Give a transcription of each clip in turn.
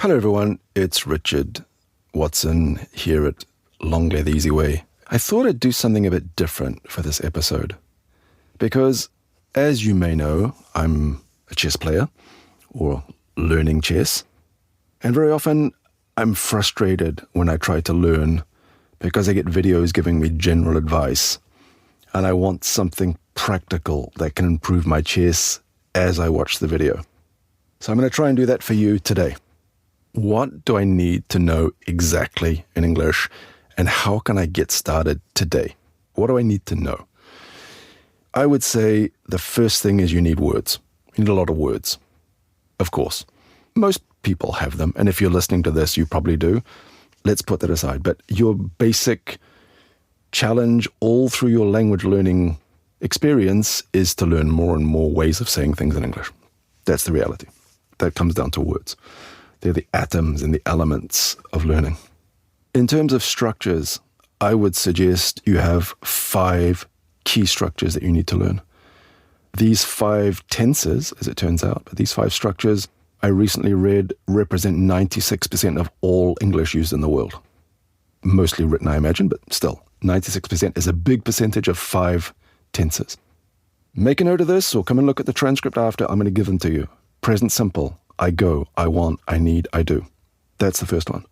Hello everyone, it's Richard Watson here at L'anglais the Easy Way. I thought I'd do something a bit different for this episode because, as you may know, I'm a chess player or learning chess, and very often I'm frustrated when I try to learn because I get videos giving me general advice and I want something practical that can improve my chess as I watch the video. So I'm going to try and do that for you today. What do I need to know exactly in English, and how can I get started today? What do I need to know? I would say the first thing is you need words. You need a lot of words. Of course, most people have them, and if you're listening to this, you probably do. Let's put that aside. But your basic challenge all through your language learning experience is to learn more and more ways of saying things in English. That's the reality. That comes down to words. They're the atoms and the elements of learning. In terms of structures, I would suggest you have 5 key structures that you need to learn. These 5 tenses, as it turns out, but these 5 structures I recently read represent 96% of all English used in the world. Mostly written, I imagine, but still, 96% is a big percentage of 5 tenses. Make a note of this or come and look at the transcript after. I'm going to give them to you. Present simple. I go, I want, I need, I do. That's the first one.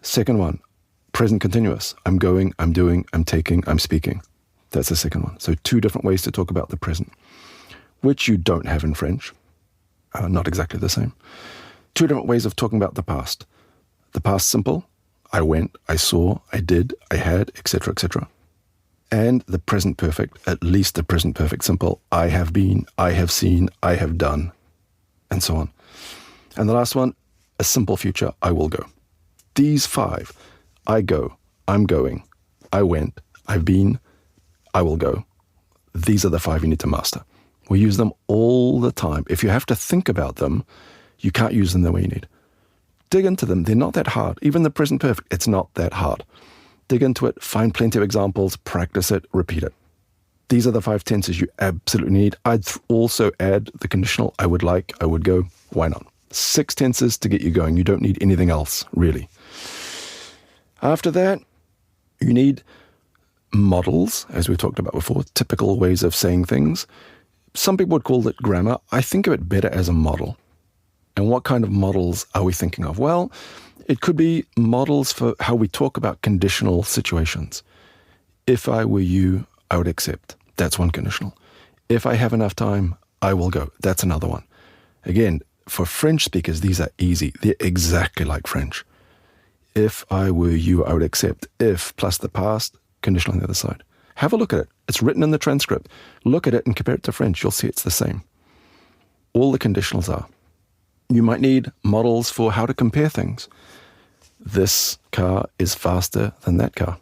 Second one, present continuous. I'm going, I'm doing, I'm taking, I'm speaking. That's the second one. So 2 different ways to talk about the present, which you don't have in French. Not exactly the same. 2 different ways of talking about the past. The past simple, I went, I saw, I did, I had, etc., etc. And the present perfect, at least the present perfect simple, I have been, I have seen, I have done, and so on. And the last one, a simple future, I will go. These 5, I go, I'm going, I went, I've been, I will go. These are the 5 you need to master. We use them all the time. If you have to think about them, you can't use them the way you need. Dig into them. They're not that hard. Even the present perfect, it's not that hard. Dig into it, find plenty of examples, practice it, repeat it. These are the 5 tenses you absolutely need. I'd also add the conditional, I would like, I would go. Why not? 6 tenses to get you going. You don't need anything else, really. After that, you need models, as we talked about before, typical ways of saying things. Some people would call it grammar. I think of it better as a model. And what kind of models are we thinking of? Well, it could be models for how we talk about conditional situations. If I were you, I would accept. That's one conditional. If I have enough time, I will go. That's another one. Again, for French speakers, these are easy. They're exactly like French. If I were you, I would accept. If plus the past, conditional on the other side. Have a look at it. It's written in the transcript. Look at it and compare it to French. You'll see it's the same. All the conditionals are. You might need models for how to compare things. This car is faster than that car.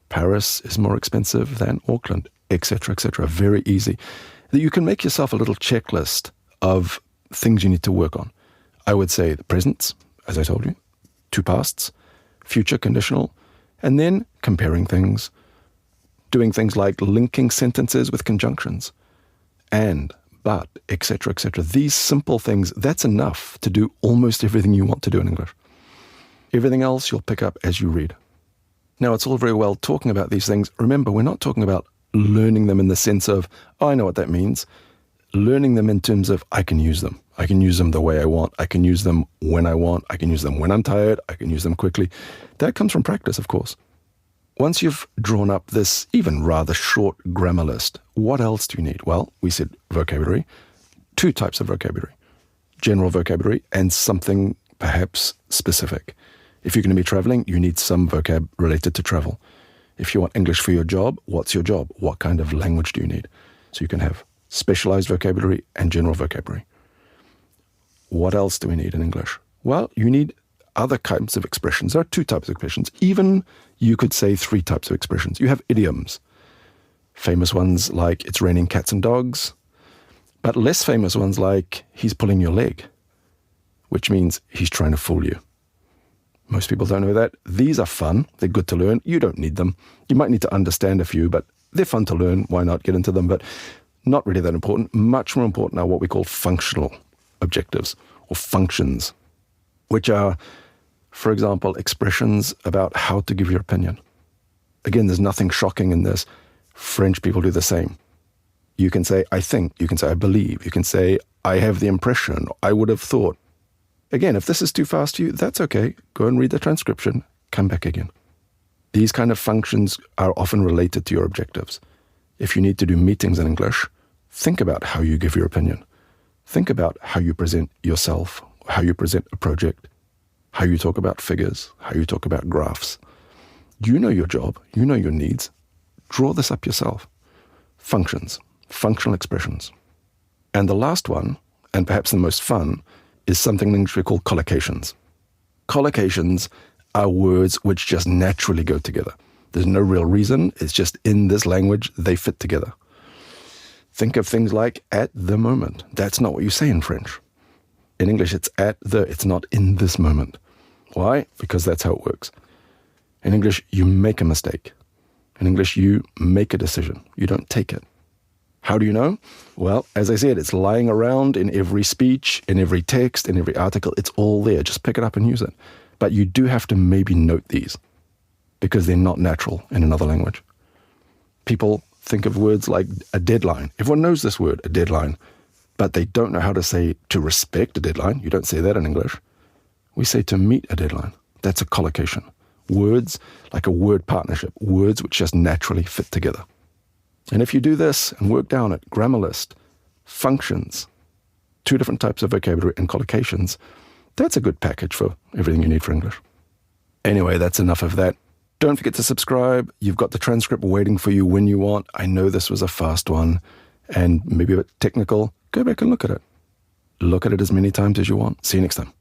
Paris is more expensive than Auckland, etc., etc. Very easy. You can make yourself a little checklist of things you need to work on. I would say the presents, as I told you, 2 pasts, future conditional, and then comparing things, doing things like linking sentences with conjunctions, and, but, etc., etc. These simple things, that's enough to do almost everything you want to do in English. Everything else you'll pick up as you read. Now, it's all very well talking about these things. Remember, we're not talking about learning them in the sense of, oh, I know what that means. Learning them in terms of, I can use them. I can use them the way I want. I can use them when I want. I can use them when I'm tired. I can use them quickly. That comes from practice, of course. Once you've drawn up this even rather short grammar list, what else do you need? Well, we said vocabulary. 2 types of vocabulary. General vocabulary and something perhaps specific. If you're going to be traveling, you need some vocab related to travel. If you want English for your job, what's your job? What kind of language do you need? So you can have specialized vocabulary and general vocabulary. What else do we need in English? Well, you need other kinds of expressions. There are 2 types of expressions. Even you could say 3 types of expressions. You have idioms. Famous ones like, it's raining cats and dogs. But less famous ones like, he's pulling your leg, which means he's trying to fool you. Most people don't know that. These are fun. They're good to learn. You don't need them. You might need to understand a few, but they're fun to learn. Why not get into them? But not really that important. Much more important are what we call functional objectives or functions. which are, for example, expressions about how to give your opinion. Again, there's nothing shocking in this. French people do the same. You can say, I think. You can say, I believe. You can say, I have the impression. I would have thought. Again, if this is too fast for you, that's okay. Go and read the transcription. Come back again. These kind of functions are often related to your objectives. If you need to do meetings in English, think about how you give your opinion. Think about how you present yourself, how you present a project, how you talk about figures, how you talk about graphs. You know your job. You know your needs. Draw this up yourself. Functions, functional expressions. And the last one, and perhaps the most fun, is something in English we call collocations. Collocations are words which just naturally go together. There's no real reason. It's just in this language, they fit together. Think of things like at the moment. That's not what you say in French. In English, it's at the, it's not in this moment. Why? Because that's how it works. In English, you make a mistake. In English, you make a decision. You don't take it. How do you know? Well, as I said, it's lying around in every speech, in every text, in every article. It's all there. Just pick it up and use it. But you do have to maybe note these because they're not natural in another language. People think of words like a deadline. Everyone knows this word, a deadline, but they don't know how to say to respect a deadline. You don't say that in English. We say to meet a deadline. That's a collocation. Words like a word partnership, words which just naturally fit together. And if you do this and work down at grammar list, functions, 2 different types of vocabulary and collocations, that's a good package for everything you need for English. Anyway, that's enough of that. Don't forget to subscribe. You've got the transcript waiting for you when you want. I know this was a fast one and maybe a bit technical. Go back and look at it. Look at it as many times as you want. See you next time.